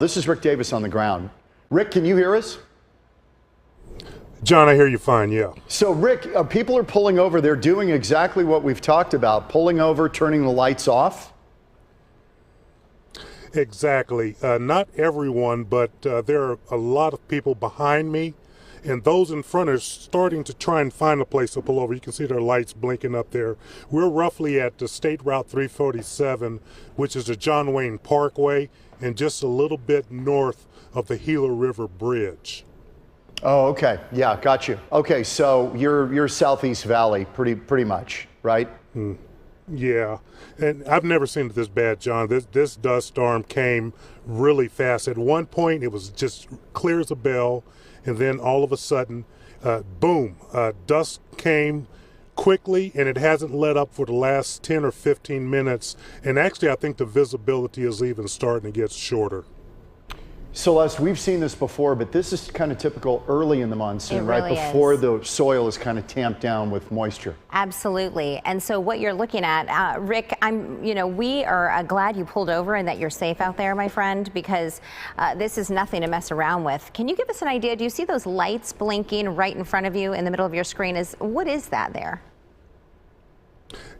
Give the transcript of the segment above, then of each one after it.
This is Rick Davis on the ground. Rick, can you hear us? John, I hear you fine, yeah. So, Rick, people are pulling over. They're doing exactly what we've talked about, pulling over, turning the lights off. Exactly. Not everyone, but there are a lot of people behind me, and those in front are starting to try and find a place to pull over. You can see their lights blinking up there. We're roughly at the State Route 347, which is the John Wayne Parkway, and just a little bit north of the Gila River Bridge. Oh, okay. Yeah, got you. Okay, so you're Southeast Valley, pretty much, right? Yeah, and I've never seen it this bad, John. This dust storm came really fast. At one point, it was just clear as a bell, and then all of a sudden, boom, dust came quickly, and it hasn't let up for the last 10 or 15 minutes. And actually, I think the visibility is even starting to get shorter. Celeste, we've seen this before, but this is kind of typical early in the monsoon, right? Really Before is. the soil is kind of tamped down with moisture. Absolutely. And so what you're looking at, Rick, we are glad you pulled over and that you're safe out there, my friend, because this is nothing to mess around with. Can you give us an idea? Do you see those lights blinking right in front of you in the middle of your screen? What is that there?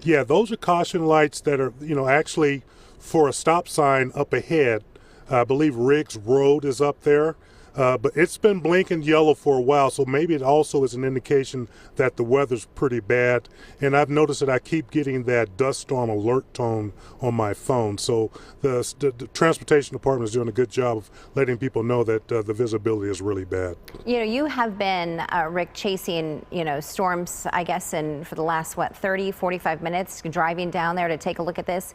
Yeah, those are caution lights that are, actually for a stop sign up ahead. I believe Riggs Road is up there, but it's been blinking yellow for a while, so maybe it also is an indication that the weather's pretty bad. And I've noticed that I keep getting that dust storm alert tone on my phone, so the transportation department is doing a good job of letting people know that the visibility is really bad. You have been, Rick, chasing, storms, I guess, for the last, 30, 45 minutes, driving down there to take a look at this.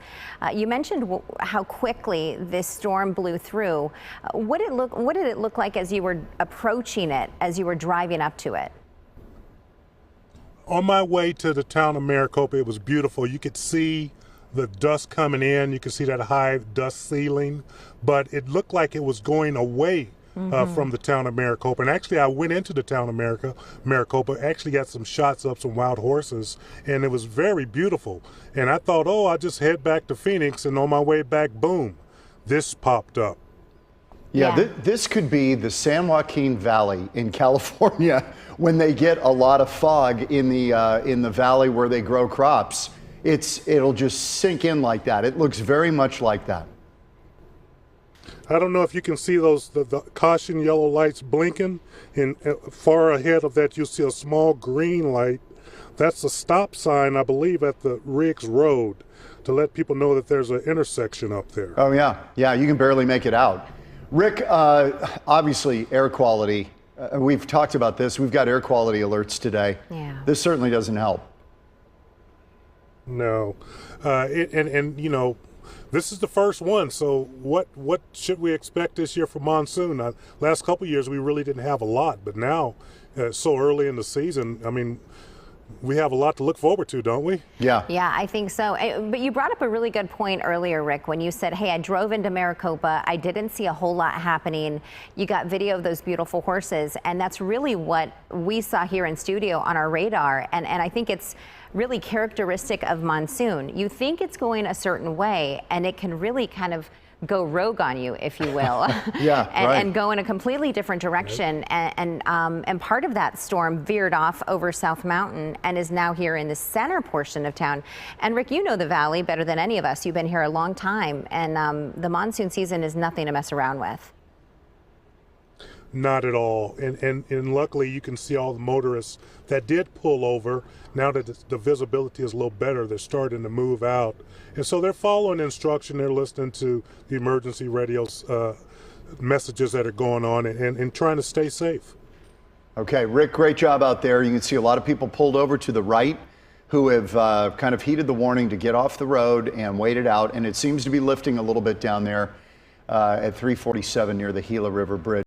You mentioned how quickly this storm blew through. What did it look like as you were approaching it, as you were driving up to it? On my way to the town of Maricopa, it was beautiful. You could see the dust coming in. You could see that high dust ceiling, but it looked like it was going away from the town of Maricopa. And actually, I went into the town of Maricopa, actually got some shots of some wild horses, and it was very beautiful. And I thought, oh, I'll just head back to Phoenix, and on my way back, boom, this popped up. Yeah, this could be the San Joaquin Valley in California when they get a lot of fog in the valley where they grow crops. It'll just sink in like that. It looks very much like that. I don't know if you can see those the caution yellow lights blinking, and far ahead of that you'll see a small green light. That's a stop sign, I believe, at the Riggs Road to let people know that there's an intersection up there. Oh yeah, you can barely make it out. Rick, obviously air quality, we've talked about this. We've got air quality alerts today. Yeah. This certainly doesn't help. No, this is the first one. So what should we expect this year for monsoon? Last couple of years we really didn't have a lot, but now so early in the season, I mean, we have a lot to look forward to, don't we? Yeah, I think so. But you brought up a really good point earlier, Rick, when you said, hey, I drove into Maricopa. I didn't see a whole lot happening. You got video of those beautiful horses. And that's really what we saw here in studio on our radar. And I think it's really characteristic of monsoon. You think it's going a certain way, and it can really kind of go rogue on you, if you will. Yeah, right. And go in a completely different direction. And part of that storm veered off over South Mountain and is now here in the center portion of town. And Rick, you know the valley better than any of us. You've been here a long time, and the monsoon season is nothing to mess around with. Not at all. And luckily you can see all the motorists that did pull over. Now that the visibility is a little better, they're starting to move out. And so they're following instruction. They're listening to the emergency radio messages that are going on and trying to stay safe. Okay, Rick, great job out there. You can see a lot of people pulled over to the right who have kind of heeded the warning to get off the road and wait it out. And it seems to be lifting a little bit down there at 347 near the Gila River Bridge.